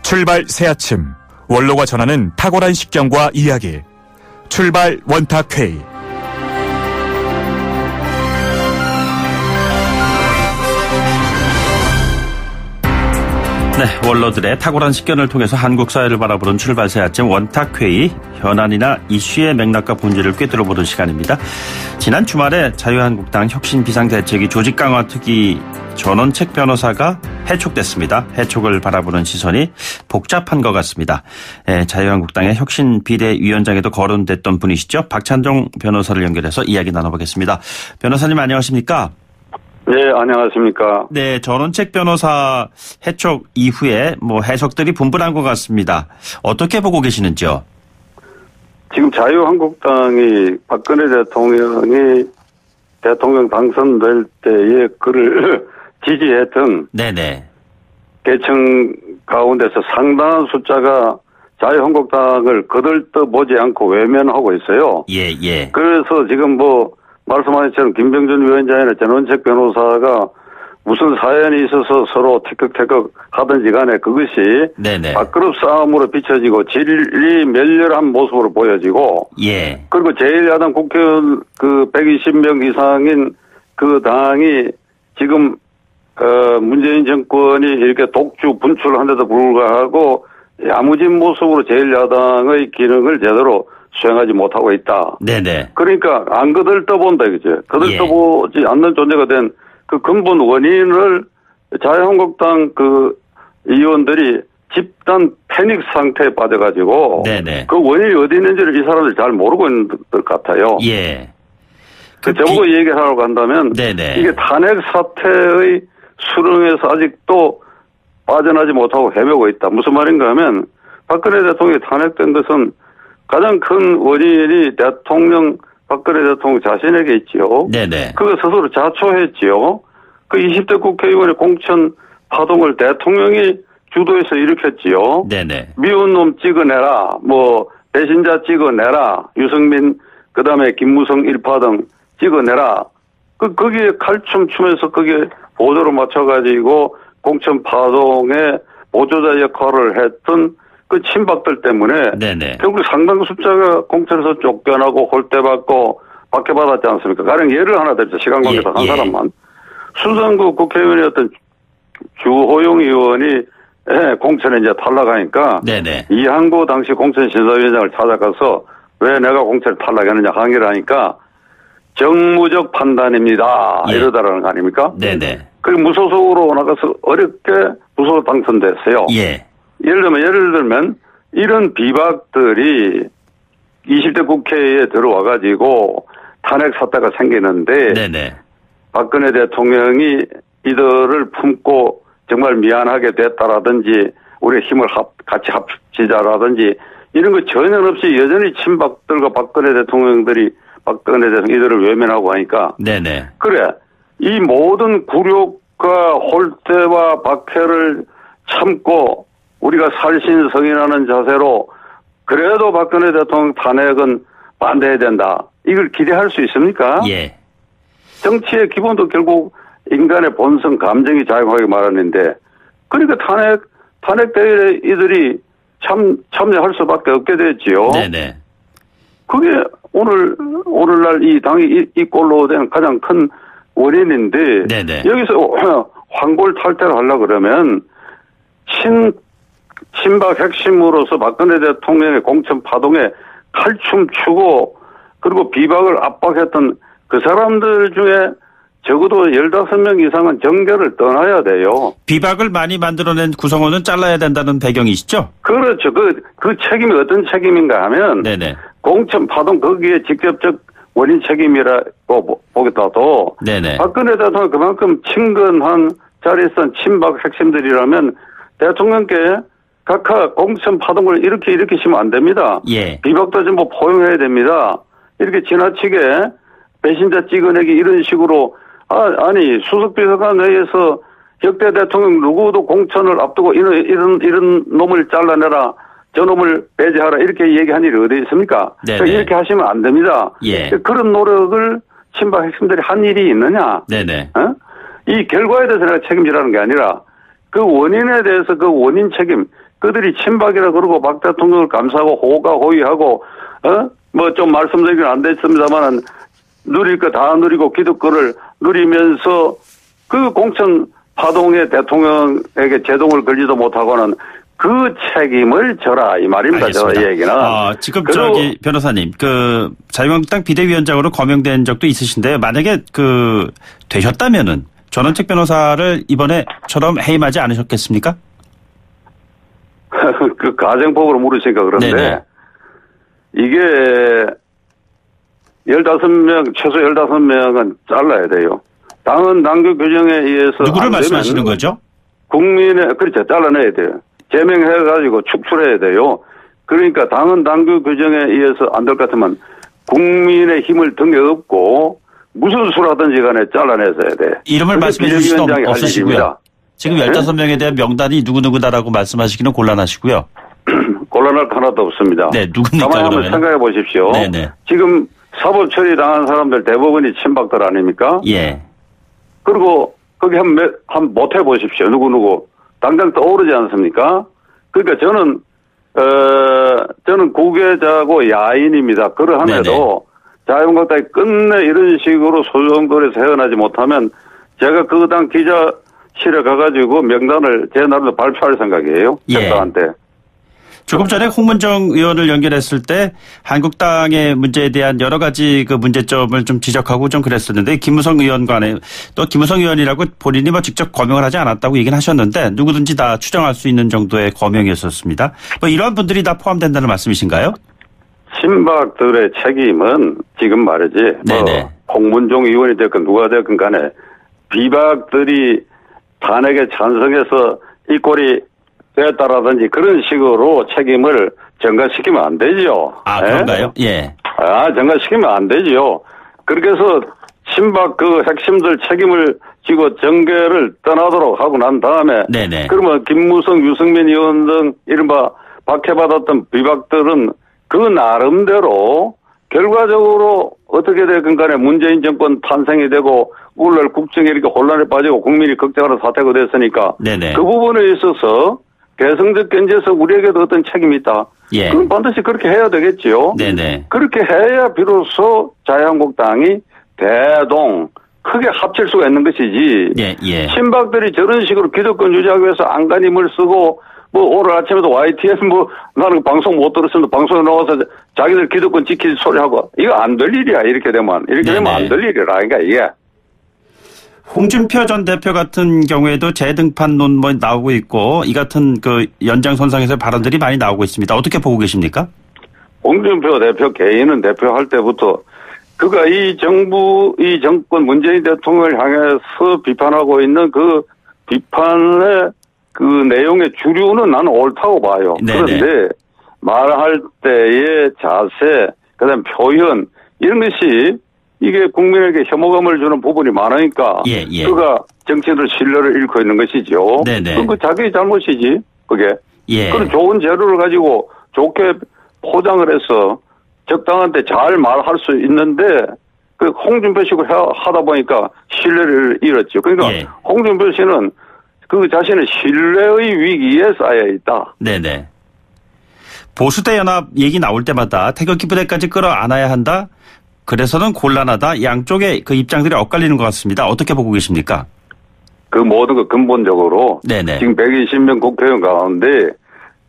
출발 새아침, 원로가 전하는 탁월한 식견과 이야기. 출발 원탁회의. 네, 원로들의 탁월한 식견을 통해서 한국 사회를 바라보는 출발 새아침 원탁회의, 현안이나 이슈의 맥락과 본질을 꿰뚫어보는 시간입니다. 지난 주말에 자유한국당 혁신비상대책위 조직 강화 특위 전원책 변호사가 해촉됐습니다. 해촉을 바라보는 시선이 복잡한 것 같습니다. 자유한국당의 혁신비대위원장에도 거론됐던 분이시죠. 박찬종 변호사를 연결해서 이야기 나눠보겠습니다. 변호사님 안녕하십니까? 네, 안녕하십니까. 네, 전원책 변호사 해촉 이후에 해석들이 분분한 것 같습니다. 어떻게 보고 계시는지요? 지금 자유한국당이 박근혜 대통령이 대통령 당선될 때의 그를 지지했던 네네. 계층 가운데서 상당한 숫자가 자유한국당을 거들떠보지 않고 외면하고 있어요. 예. 그래서 지금 말씀하신 것처럼 김병준 위원장이나 전원책 변호사가 무슨 사연이 있어서 서로 티격태격 하든지 간에 그것이 네네. 밥그릇 싸움으로 비춰지고 질이 멸렬한 모습으로 보여지고 예. 그리고 제1야당 국회의원 120명 이상인 그 당이 지금 문재인 정권이 이렇게 독주 분출한데도 불구하고 야무진 모습으로 제1야당의 기능을 제대로 수행하지 못하고 있다. 네네. 그러니까 안 거들떠본다 이거죠. 거들떠보지 않는 존재가 된 그 근본 원인을 자유한국당 의원들이 집단 패닉 상태에 빠져가지고 네네. 그 원인이 어디 있는지를 이 사람들이 잘 모르고 있는 것 같아요. 예. 저보고 얘기하라고 한다면 네네. 이게 탄핵 사태의 수렁에서 아직도 빠져나지 못하고 헤매고 있다. 무슨 말인가 하면 박근혜 대통령이 탄핵된 것은 가장 큰 원인이 박근혜 대통령 자신에게 있지요. 네네. 그거 스스로 자초했지요. 그 20대 국회의원의 공천 파동을 대통령이 주도해서 일으켰지요. 네네. 미운 놈 찍어내라, 배신자 찍어내라, 유승민, 그 다음에 김무성 일파 등 찍어내라. 거기에 칼춤 추면서 그게 보조로 맞춰가지고 공천 파동의 보조자 역할을 했던 그 친박들 때문에 네네. 결국 상당 숫자가 공천에서 쫓겨나고 홀대받고 박해받았지 않습니까? 가령 예를 하나 들죠. 시간 관계상 한 사람만. 수성구 국회의원이었던 주호영 의원이 공천에 이제 탈락하니까 네네. 이항구 당시 공천심사위원장을 찾아가서 왜 내가 공천에 탈락했느냐 항의를 하니까 정무적 판단입니다. 이러다라는 거 아닙니까? 네네. 그리고 무소속으로 나가서 어렵게 무소속 당선됐어요. 예. 예를 들면 이런 비박들이 20대 국회에 들어와가지고 탄핵 사태가 생기는데 네네. 박근혜 대통령이 이들을 품고 정말 미안하게 됐다라든지 우리 힘을 같이 합치자라든지 이런 거 전혀 없이 여전히 친박들과 박근혜 대통령 이들을 외면하고 하니까 네네. 그래 이 모든 굴욕과 홀대와 박해를 참고 우리가 살신성인하는 자세로 그래도 박근혜 대통령 탄핵은 반대해야 된다. 이걸 기대할 수 있습니까? 예. 정치의 기본도 결국 인간의 본성, 감정이 작용하게 마련인데 그러니까 탄핵 대회에 이들이 참여할 수밖에 없게 됐지요. 네네. 그게 오늘날 이 당이 이 꼴로 된 가장 큰 원인인데 네네. 여기서 황골탈퇴를 하려고 그러면 친박 핵심으로서 박근혜 대통령의 공천 파동에 칼춤 추고 그리고 비박을 압박했던 그 사람들 중에 적어도 15명 이상은 정계를 떠나야 돼요. 비박을 많이 만들어낸 구성원은 잘라야 된다는 배경이시죠? 그렇죠. 그 책임이 어떤 책임인가 하면 네네. 공천 파동 거기에 직접적 원인 책임이라고 보겠다도 네네. 박근혜 대통령 그만큼 친근한 자리에 있던 친박 핵심들이라면 대통령께 각하 공천 파동을 이렇게 일으키시면 안 됩니다. 예. 비박도 전부 포용해야 됩니다. 이렇게 지나치게 배신자 찍어내기 이런 식으로 아니 수석비서관 회의에서 역대 대통령 누구도 공천을 앞두고 이런 놈을 잘라내라 저 놈을 배제하라 이렇게 얘기한 일이 어디 있습니까? 그러니까 이렇게 하시면 안 됩니다. 예. 그런 노력을 친박 핵심들이 한 일이 있느냐? 네네. 이 결과에 대해서 내가 책임지라는 게 아니라 그 원인에 대해서 그 원인 책임 그들이 친박이라 그러고 박 대통령을 감싸고 호가호위하고 뭐 좀 말씀드리긴 안 됐습니다만은 누릴 거 다 누리고 기득권을 누리면서 그 공천 파동에 대통령에게 제동을 걸지도 못하고는 그 책임을 져라 이 말입니다. 저 얘기는. 지금 저기 변호사님 그 자유한국당 비대위원장으로 거명된 적도 있으신데 만약에 그 되셨다면은 전원책 변호사를 이번에처럼 해임하지 않으셨겠습니까? 그 가정법으로 물으시니까 그런데 네네. 이게 15명 최소 15명은 잘라야 돼요. 당헌 당규 규정에 의해서 누구를 말씀하시는 거죠? 국민의 그렇죠. 잘라내야 돼요. 제명해가지고 축출해야 돼요. 그러니까 당헌 당규 규정에 의해서 안 될 것 같으면 국민의 힘을 등에 업고 무슨 수라든지 간에 잘라내서야 돼. 이름을 말씀해 주실 수 없으시고요. 지금 15명에 대한 명단이 누구누구다라고 말씀하시기는 곤란하시고요. 곤란할 하나도 없습니다. 네, 누굽니까 가만히 그러면? 한번 생각해 보십시오. 네네. 지금 사법 처리 당한 사람들 대부분이 친박들 아닙니까? 예. 그리고 거기 한번 못 해보십시오. 누구누구. 당장 떠오르지 않습니까? 그러니까 저는 구계자고 야인입니다. 그러함에도 자유한국당이 끝내 이런 식으로 소정돌에서 헤어나지 못하면 제가 그 당 기자실에 가가지고 명단을 제 나름대로 발표할 생각이에요. 적당한테. 조금 전에 홍문정 의원을 연결했을 때 한국당의 문제에 대한 여러 가지 그 문제점을 좀 지적하고 좀 그랬었는데 김무성 의원 간에 또 김무성 의원이라고 본인이 뭐 직접 거명을 하지 않았다고 얘기는 하셨는데 누구든지 다 추정할 수 있는 정도의 거명이었었습니다. 뭐 이런 분들이 다 포함된다는 말씀이신가요? 친박들의 책임은 지금 말이지 뭐 홍문종 의원이 됐건 누가 됐건 간에 비박들이 탄핵에 찬성해서 이 꼴이 됐다라든지 그런 식으로 책임을 전가시키면 안 되죠. 그런가요? 예. 전가시키면 안 되죠. 그렇게 해서 친박 그 핵심들 책임을 지고 정계를 떠나도록 하고 난 다음에 그러면 김무성, 유승민 의원 등 이른바 박해받았던 비박들은 그 나름대로 결과적으로 어떻게 되건 간에 문재인 정권 탄생이 되고 오늘날 국정에 이렇게 혼란에 빠지고 국민이 걱정하는 사태가 됐으니까 그 부분에 있어서 개성적 견제에서 우리에게도 어떤 책임이 있다. 그럼 반드시 그렇게 해야 되겠지요. 그렇게 해야 비로소 자유한국당이 대동 크게 합칠 수가 있는 것이지. 친박들이 저런 식으로 기득권 유지하기 위해서 안간힘을 쓰고 뭐 오늘 아침에도 YTN 뭐 나는 방송 못 들었으면 방송에 나와서 자기들 기득권 지킬 소리하고 이거 안 될 일이야. 이렇게 되면 안 될 일이라. 그러니까 이게. 홍준표 전 대표 같은 경우에도 재등판론 뭐 나오고 있고 이 같은 그 연장선상에서 발언들이 많이 나오고 있습니다. 어떻게 보고 계십니까? 홍준표 대표 개인은 대표할 때부터 그가 이 정권 문재인 대통령을 향해서 비판하고 있는 그 비판의 그 내용의 주류는 나는 옳다고 봐요. 그런데 말할 때의 자세, 그다음 표현 이런 것이 이게 국민에게 혐오감을 주는 부분이 많으니까 그가 정치인들 신뢰를 잃고 있는 것이죠. 그건 그 자기 잘못이지 그게. 그런 좋은 재료를 가지고 좋게 포장을 해서 적당한 때 잘 말할 수 있는데 그 홍준표식으로 하다 보니까 신뢰를 잃었죠. 그러니까 홍준표 씨는 그 자신의 신뢰의 위기에 쌓여 있다. 보수대 연합 얘기 나올 때마다 태극기 부대까지 끌어안아야 한다. 그래서는 곤란하다. 양쪽의 그 입장들이 엇갈리는 것 같습니다. 어떻게 보고 계십니까? 그 모든 거 근본적으로 지금 120명 국회의원 가운데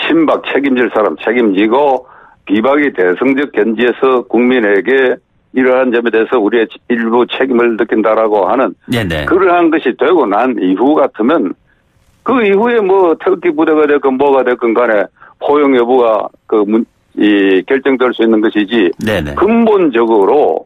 친박 책임질 사람 책임지고 비박이 대성적 견지에서 국민에게 이러한 점에 대해서 우리의 일부 책임을 느낀다라고 하는 그러한 것이 되고 난 이후 같으면 그 이후에 뭐 태극기 부대가 됐건 뭐가 됐건 간에 포용 여부가 결정될 수 있는 것이지 근본적으로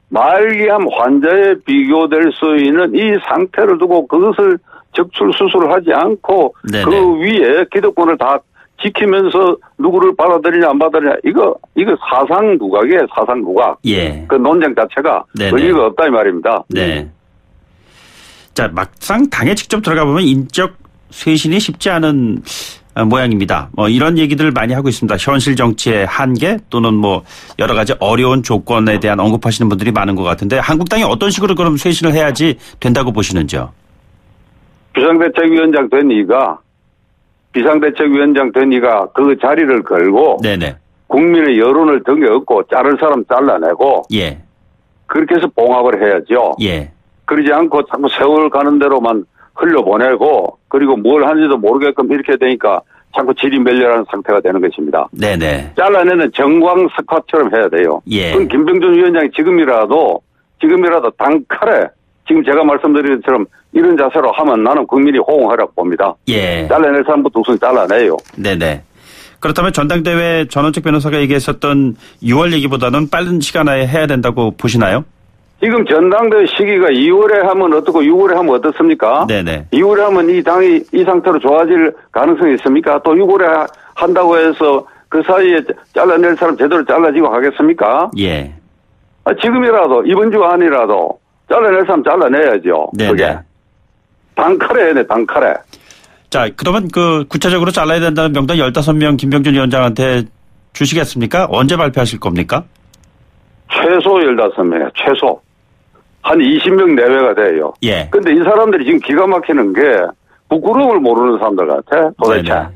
말기암 환자에 비교될 수 있는 이 상태를 두고 그것을 적출 수술을 하지 않고 그 위에 기득권을 다 지키면서 누구를 받아들이냐 안 받아들이냐 이거 사상 누각이에요. 사상 누각. 그 논쟁 자체가 의미가 없다 이 말입니다. 자, 막상 당에 직접 들어가 보면 인적 쇄신이 쉽지 않은 모양입니다. 뭐 이런 얘기들을 많이 하고 있습니다. 현실 정치의 한계 또는 뭐 여러 가지 어려운 조건에 대한 언급하시는 분들이 많은 것 같은데 한국당이 어떤 식으로 그럼 쇄신을 해야지 된다고 보시는지요? 비상대책위원장 된 이가 비상대책위원장 되니까 그 자리를 걸고 네네. 국민의 여론을 등에 업고 자를 사람 잘라내고 예. 그렇게 해서 봉합을 해야죠. 예. 그러지 않고 자꾸 세월 가는 대로만 흘려보내고 그리고 뭘 하는지도 모르게끔 이렇게 되니까 자꾸 질이 멸렬하는 상태가 되는 것입니다. 네네. 잘라내는 정광석화처럼 해야 돼요. 예. 그럼 김병준 위원장이 지금이라도 단칼에 지금 제가 말씀드린 것처럼 이런 자세로 하면 나는 국민이 호응하라고 봅니다. 예. 잘라낼 사람부터 우선 잘라내요. 네네. 그렇다면 전당대회 전원책 변호사가 얘기했었던 6월 얘기보다는 빠른 시간 안에 해야 된다고 보시나요? 지금 전당대회 시기가 2월에 하면 어떻고 6월에 하면 어떻습니까? 네네. 2월에 하면 이 당이 이 상태로 좋아질 가능성이 있습니까? 또 6월에 한다고 해서 그 사이에 잘라낼 사람 제대로 잘라지고 하겠습니까? 예. 지금이라도 이번 주 안이라도 잘라낼 사람 잘라내야죠. 네네. 그게. 단칼에 해야 돼, 단칼에. 자, 그러면 그 구체적으로 잘라야 된다는 명단 15명 김병준 위원장한테 주시겠습니까? 언제 발표하실 겁니까? 최소 15명이에요, 최소. 한 20명 내외가 돼요. 예. 근데 이 사람들이 지금 기가 막히는 게 부끄러움을 모르는 사람들 같아, 도대체. 네네.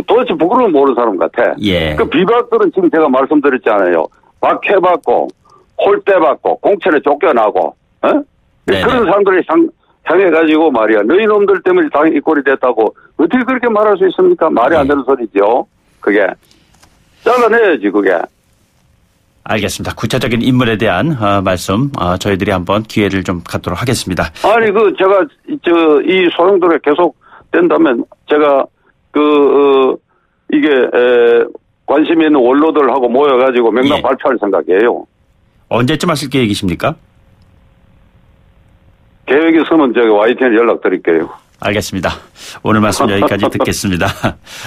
도대체 부끄러움을 모르는 사람 같아. 예. 그 비박들은 지금 제가 말씀드렸잖아요. 박해받고, 홀대받고, 공천에 쫓겨나고, 네네. 그런 사람들이 향해가지고 말이야. 너희 놈들 때문에 당이 이 꼴이 됐다고 어떻게 그렇게 말할 수 있습니까? 말이 안 되는 소리죠. 그게. 잘라내야지, 그게. 알겠습니다. 구체적인 인물에 대한 말씀 저희들이 한번 기회를 좀 갖도록 하겠습니다. 아니 제가 이 소용돌이 계속 된다면 제가 이게 관심 있는 원로들하고 모여가지고 명단 예. 발표할 생각이에요. 언제쯤 하실 계획이십니까? 계획이 있으면 제가 YTN에 연락드릴게요. 알겠습니다. 오늘 말씀 여기까지 듣겠습니다.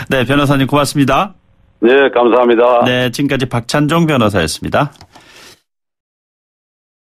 네, 변호사님 고맙습니다. 네, 감사합니다. 네, 지금까지 박찬종 변호사였습니다.